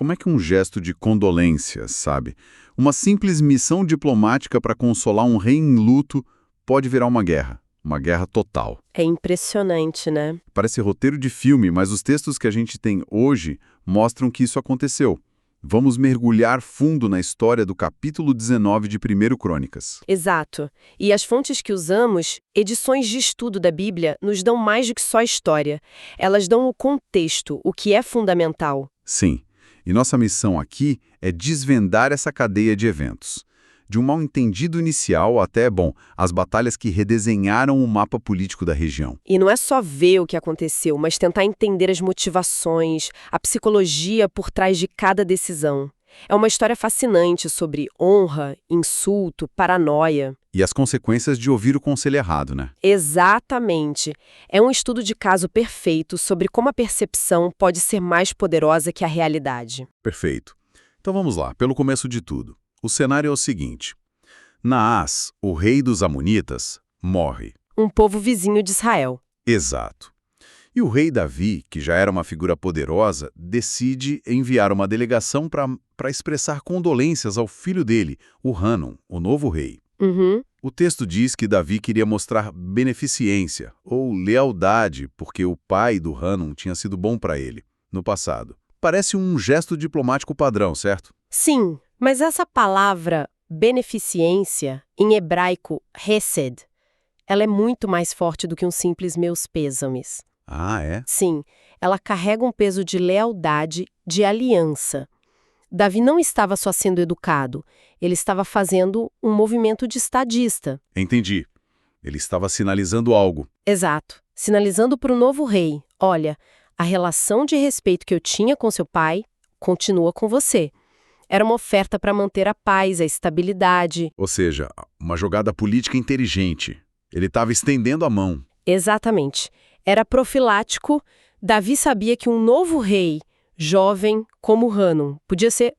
Como é que um gesto de condolência, sabe? Uma simples missão diplomática para consolar um rei em luto pode virar uma guerra total. É impressionante, né? Parece roteiro de filme, mas os textos que a gente tem hoje mostram que isso aconteceu. Vamos mergulhar fundo na história do capítulo 19 de 1 Crônicas. Exato. E as fontes que usamos, edições de estudo da Bíblia, nos dão mais do que só história. Elas dão o contexto, o que é fundamental. Sim, e nossa missão aqui é desvendar essa cadeia de eventos. De um mal-entendido inicial até, as batalhas que redesenharam o mapa político da região. E não é só ver o que aconteceu, mas tentar entender as motivações, a psicologia por trás de cada decisão. É uma história fascinante sobre honra, insulto, paranoia. E as consequências de ouvir o conselho errado, né? Exatamente. É um estudo de caso perfeito sobre como a percepção pode ser mais poderosa que a realidade. Perfeito. Então vamos lá, pelo começo de tudo. O cenário é o seguinte: Naás, o rei dos Amonitas, morre. Um povo vizinho de Israel. Exato. E o rei Davi, que já era uma figura poderosa, decide enviar uma delegação para expressar condolências ao filho dele, o Hanun, o novo rei. Uhum. O texto diz que Davi queria mostrar beneficência ou lealdade porque o pai do Hanun tinha sido bom para ele, no passado. Parece um gesto diplomático padrão, certo? Sim, mas essa palavra beneficência, em hebraico, hesed, ela é muito mais forte do que um simples meus pêsames. Ah, é? Sim, ela carrega um peso de lealdade, de aliança. Davi não estava só sendo educado, ele estava fazendo um movimento de estadista. Entendi. Ele estava sinalizando algo. Exato, sinalizando para o novo rei: olha, a relação de respeito que eu tinha com seu pai continua com você. Era uma oferta para manter a paz, a estabilidade. Ou seja, uma jogada política inteligente. Ele estava estendendo a mão. Exatamente. Era profilático. Davi sabia que um novo rei, jovem como Hanun, podia ser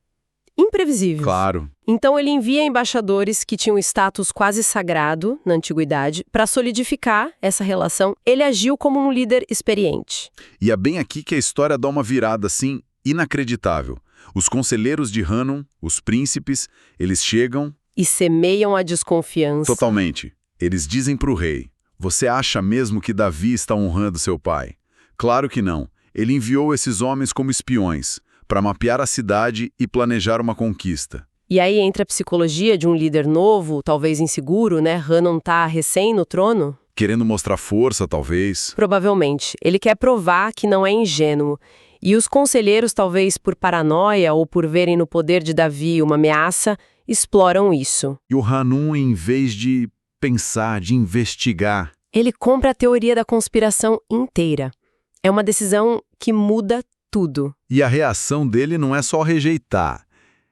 imprevisível. Claro. Então ele envia embaixadores que tinham status quase sagrado na antiguidade para solidificar essa relação. Ele agiu como um líder experiente. E é bem aqui que a história dá uma virada, assim, inacreditável. Os conselheiros de Hanun, os príncipes, eles chegam... E semeiam a desconfiança. Totalmente. Eles dizem para o rei: você acha mesmo que Davi está honrando seu pai? Claro que não. Ele enviou esses homens como espiões, para mapear a cidade e planejar uma conquista. E aí entra a psicologia de um líder novo, talvez inseguro, né? Hanun tá recém no trono. Querendo mostrar força, talvez. Provavelmente. Ele quer provar que não é ingênuo. E os conselheiros, talvez por paranoia ou por verem no poder de Davi uma ameaça, exploram isso. E o Hanun, em vez de pensar, de investigar... Ele compra a teoria da conspiração inteira. É uma decisão que muda tudo. E a reação dele não é só rejeitar,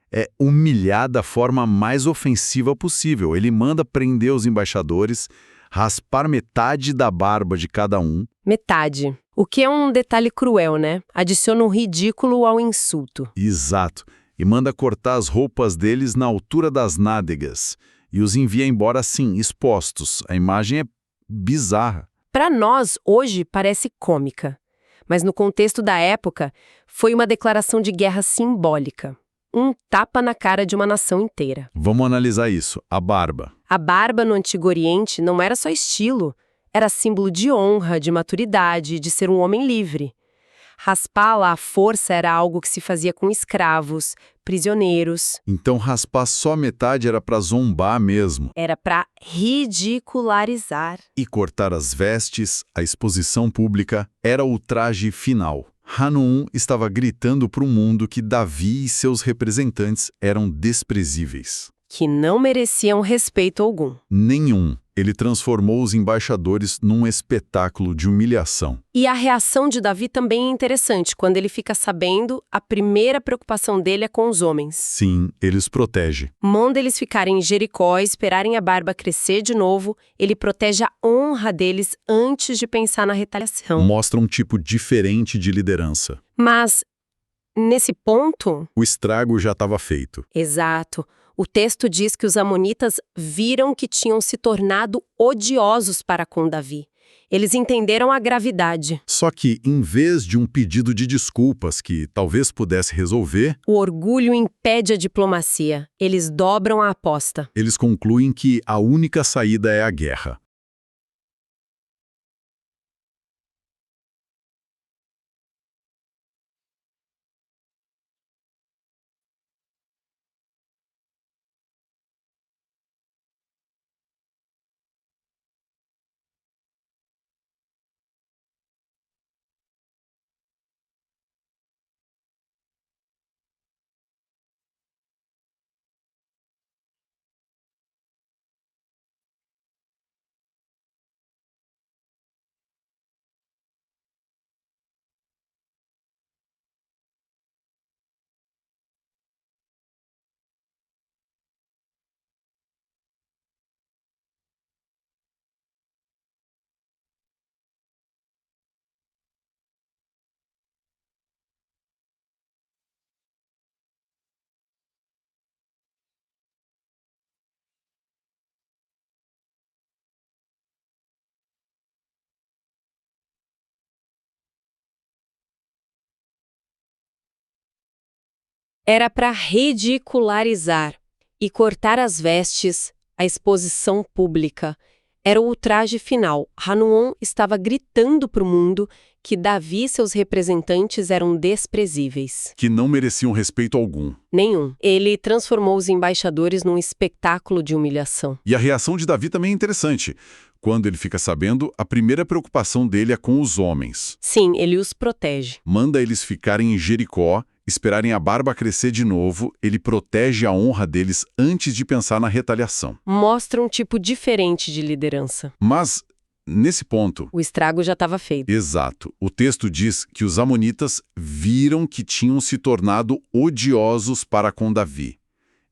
é humilhar da forma mais ofensiva possível. Ele manda prender os embaixadores, raspar metade da barba de cada um. Metade. O que é um detalhe cruel, né? Adiciona um ridículo ao insulto. Exato. E manda cortar as roupas deles na altura das nádegas. E os envia embora assim, expostos. A imagem é bizarra. Para nós, hoje, parece cômica. Mas no contexto da época, foi uma declaração de guerra simbólica. Um tapa na cara de uma nação inteira. Vamos analisar isso. A barba. A barba no Antigo Oriente não era só estilo. Era símbolo de honra, de maturidade, de ser um homem livre. Raspá-la à força era algo que se fazia com escravos, prisioneiros. Então raspar só metade era para zombar mesmo. Era para ridicularizar. E cortar as vestes, a exposição pública, era o traje final. Hanun estava gritando para o mundo que Davi e seus representantes eram desprezíveis. Que não mereciam respeito algum. Nenhum. Ele transformou os embaixadores num espetáculo de humilhação. E a reação de Davi também é interessante. Quando ele fica sabendo, a primeira preocupação dele é com os homens. Sim, ele os protege. Manda eles ficarem em Jericó, esperarem a barba crescer de novo. Ele protege a honra deles antes de pensar na retaliação. Mostra um tipo diferente de liderança. Mas, nesse ponto... O estrago já estava feito. Exato. O texto diz que os amonitas viram que tinham se tornado odiosos para com Davi. Eles entenderam a gravidade. Só que, em vez de um pedido de desculpas que talvez pudesse resolver, O orgulho impede a diplomacia. Eles dobram a aposta. eles concluem que a única saída é a guerra. Era para ridicularizar e cortar as vestes, a exposição pública. Era o ultraje final. Hanuman estava gritando para o mundo que Davi e seus representantes eram desprezíveis. Que não mereciam respeito algum. Nenhum. Ele transformou os embaixadores num espetáculo de humilhação. E a reação de Davi também é interessante. Quando ele fica sabendo, a primeira preocupação dele é com os homens. Sim, ele os protege. Manda eles ficarem em Jericó, esperarem a barba crescer de novo, ele protege a honra deles antes de pensar na retaliação. Mostra um tipo diferente de liderança. Mas, nesse ponto, O estrago já estava feito. exato, o texto diz que os amonitas viram que tinham se tornado odiosos para com Davi.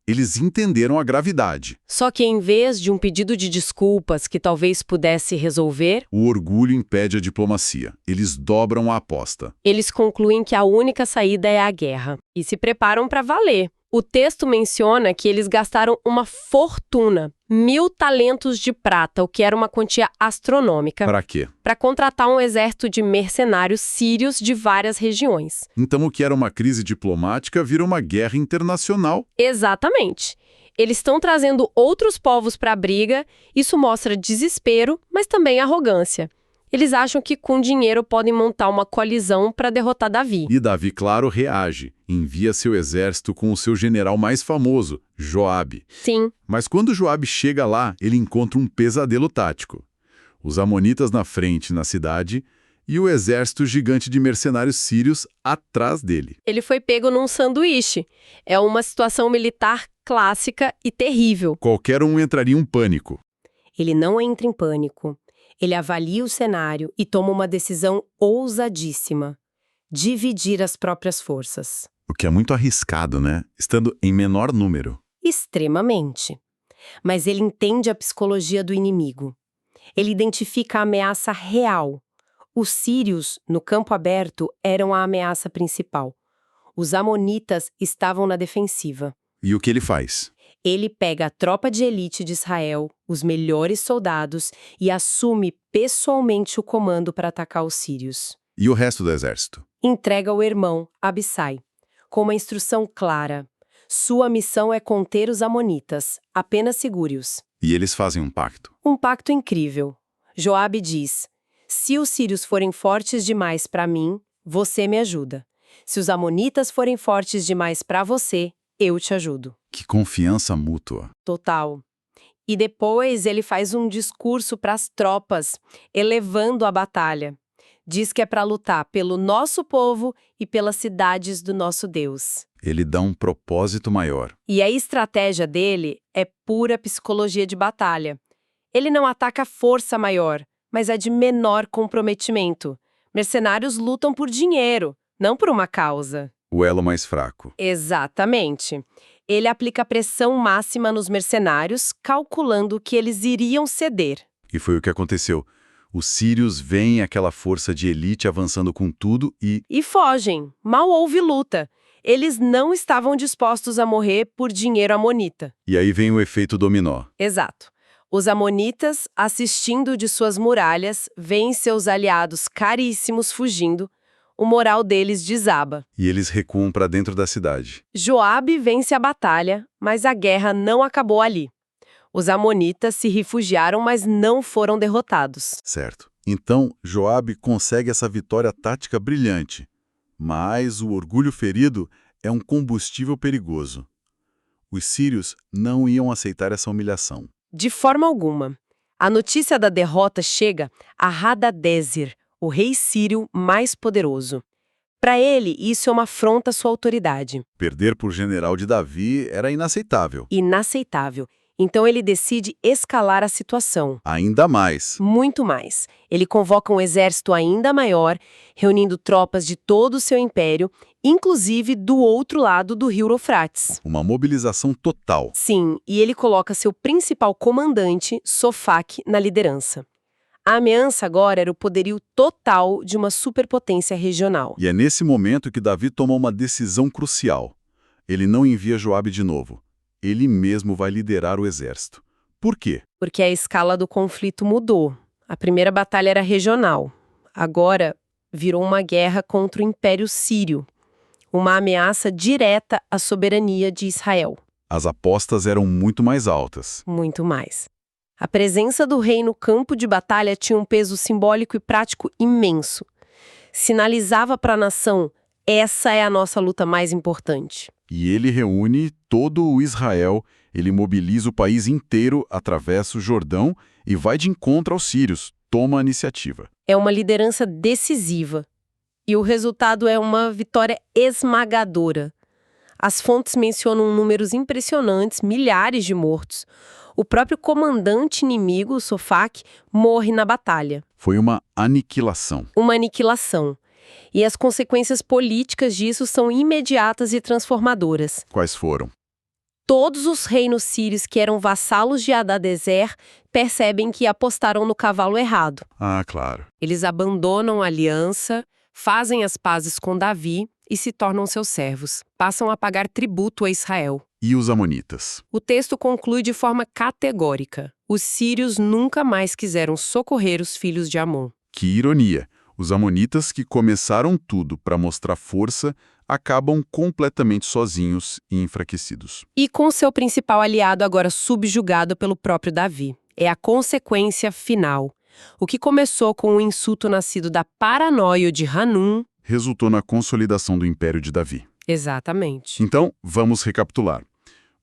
Eles entenderam a gravidade. Só que em vez de um pedido de desculpas que talvez pudesse resolver, O orgulho impede a diplomacia. Eles dobram a aposta. eles concluem que a única saída é a guerra e se preparam para valer. O texto menciona que eles gastaram uma fortuna, 1.000 talentos de prata, o que era uma quantia astronômica, Para quê? para contratar um exército de mercenários sírios de várias regiões. Então o que era uma crise diplomática vira uma guerra internacional. Exatamente. Eles estão trazendo outros povos para a briga, isso mostra desespero, mas também arrogância. Eles acham que com dinheiro podem montar uma coalizão para derrotar Davi. E Davi, claro, reage. Envia seu exército com o seu general mais famoso, Joabe. Sim, Mas quando Joabe chega lá, ele encontra um pesadelo tático. Os amonitas na frente, na cidade, e o exército gigante de mercenários sírios atrás dele. ele foi pego num sanduíche. É uma situação militar clássica e terrível. Qualquer um entraria em pânico. Ele não entra em pânico. Ele avalia o cenário e toma uma decisão ousadíssima: dividir as próprias forças. O que é muito arriscado, né? Estando em menor número. Extremamente. Mas ele entende a psicologia do inimigo. Ele identifica a ameaça real. Os sírios, no campo aberto, eram a ameaça principal. Os amonitas estavam na defensiva. E o que ele faz? Ele pega a tropa de elite de Israel, os melhores soldados, e assume pessoalmente o comando para atacar os sírios. E o resto do exército? Entrega ao irmão, Abissai, com uma instrução clara. Sua missão é conter os amonitas, apenas segure-os. E eles fazem um pacto. Um pacto incrível. Joabe diz: se os sírios forem fortes demais para mim, você me ajuda. Se os amonitas forem fortes demais para você, eu te ajudo. Que confiança mútua. Total. E depois ele faz um discurso para as tropas, elevando a batalha. Diz que é para lutar pelo nosso povo e pelas cidades do nosso Deus. Ele dá um propósito maior. E a estratégia dele é pura psicologia de batalha. Ele não ataca a força maior, mas a de menor comprometimento. Mercenários lutam por dinheiro, não por uma causa. O elo mais fraco. Exatamente. Ele aplica pressão máxima nos mercenários, calculando que eles iriam ceder. E foi o que aconteceu. Os sírios veem aquela força de elite avançando com tudo e... E fogem. Mal houve luta. Eles não estavam dispostos a morrer por dinheiro amonita. E aí vem o efeito dominó. Exato. Os amonitas, assistindo de suas muralhas, veem seus aliados caríssimos fugindo. O moral deles desaba. E eles recuam para dentro da cidade. Joabe vence a batalha, mas a guerra não acabou ali. Os amonitas se refugiaram, mas não foram derrotados. Certo. Então, Joabe consegue essa vitória tática brilhante. Mas o orgulho ferido é um combustível perigoso. Os sírios não iam aceitar essa humilhação. De forma alguma. A notícia da derrota chega a Hadadezer, o rei sírio mais poderoso. Para ele, isso é uma afronta à sua autoridade. Perder por general de Davi era inaceitável. Inaceitável. Então ele decide escalar a situação. Ainda mais. Muito mais. Ele convoca um exército ainda maior, reunindo tropas de todo o seu império, inclusive do outro lado do rio Eufrates. Uma mobilização total. Sim, e ele coloca seu principal comandante, Sofaque, na liderança. A ameaça agora era o poderio total de uma superpotência regional. E é nesse momento que Davi toma uma decisão crucial. Ele não envia Joabe de novo. Ele mesmo vai liderar o exército. Por quê? Porque a escala do conflito mudou. A primeira batalha era regional. Agora virou uma guerra contra o Império Sírio. Uma ameaça direta à soberania de Israel. As apostas eram muito mais altas. Muito mais. A presença do rei no campo de batalha tinha um peso simbólico e prático imenso. Sinalizava para a nação: essa é a nossa luta mais importante. E ele reúne todo o Israel, ele mobiliza o país inteiro, atravessa o Jordão e vai de encontro aos sírios, toma a iniciativa. É uma liderança decisiva. E o resultado é uma vitória esmagadora. As fontes mencionam números impressionantes, milhares de mortos. O próprio comandante inimigo, Sofaque, morre na batalha. Foi uma aniquilação. Uma aniquilação. E as consequências políticas disso são imediatas e transformadoras. Quais foram? Todos os reinos sírios que eram vassalos de Hadadezer percebem que apostaram no cavalo errado. Ah, claro. Eles abandonam a aliança, fazem as pazes com Davi e se tornam seus servos. Passam a pagar tributo a Israel. E os amonitas? O texto conclui de forma categórica. Os sírios nunca mais quiseram socorrer os filhos de Amon. Que ironia! Os amonitas, que começaram tudo para mostrar força, acabam completamente sozinhos e enfraquecidos. E com seu principal aliado agora subjugado pelo próprio Davi. É a consequência final. O que começou com um insulto nascido da paranoia de Hanun resultou na consolidação do império de Davi. Exatamente. Então, vamos recapitular.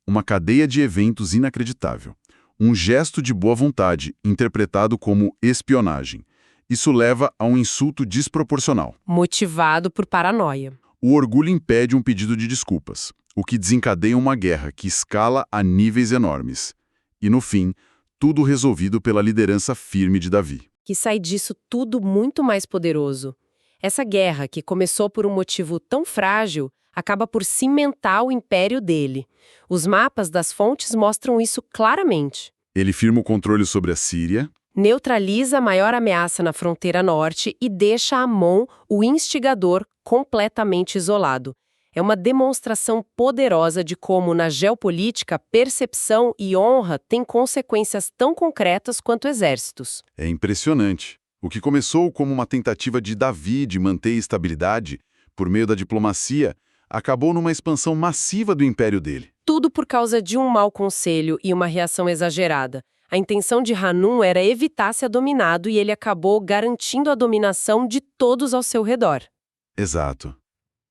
Uma cadeia de eventos inacreditável. Um gesto de boa vontade, interpretado como espionagem. Isso leva a um insulto desproporcional. Motivado por paranoia. O orgulho impede um pedido de desculpas, o que desencadeia uma guerra que escala a níveis enormes. E, no fim, tudo resolvido pela liderança firme de Davi. Que sai disso tudo muito mais poderoso. Essa guerra, que começou por um motivo tão frágil, acaba por cimentar o império dele. Os mapas das fontes mostram isso claramente. Ele firma o controle sobre a Síria, neutraliza a maior ameaça na fronteira norte e deixa Amon, o instigador, completamente isolado. É uma demonstração poderosa de como, na geopolítica, percepção e honra têm consequências tão concretas quanto exércitos. É impressionante. O que começou como uma tentativa de Davi de manter estabilidade, por meio da diplomacia, acabou numa expansão massiva do império dele. Tudo por causa de um mau conselho e uma reação exagerada. A intenção de Hanun era evitar ser dominado e ele acabou garantindo a dominação de todos ao seu redor. Exato.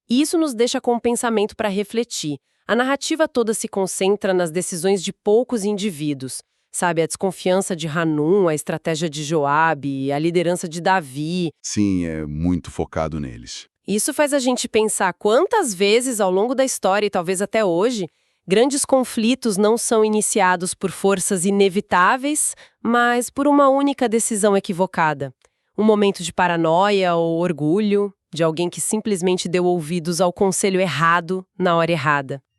E isso nos deixa com um pensamento para refletir. A narrativa toda se concentra nas decisões de poucos indivíduos. Sabe, a desconfiança de Hanun, a estratégia de Joabe, a liderança de Davi. Sim, é muito focado neles. Isso faz a gente pensar quantas vezes ao longo da história, e talvez até hoje, grandes conflitos não são iniciados por forças inevitáveis, mas por uma única decisão equivocada. Um momento de paranoia ou orgulho, de alguém que simplesmente deu ouvidos ao conselho errado na hora errada.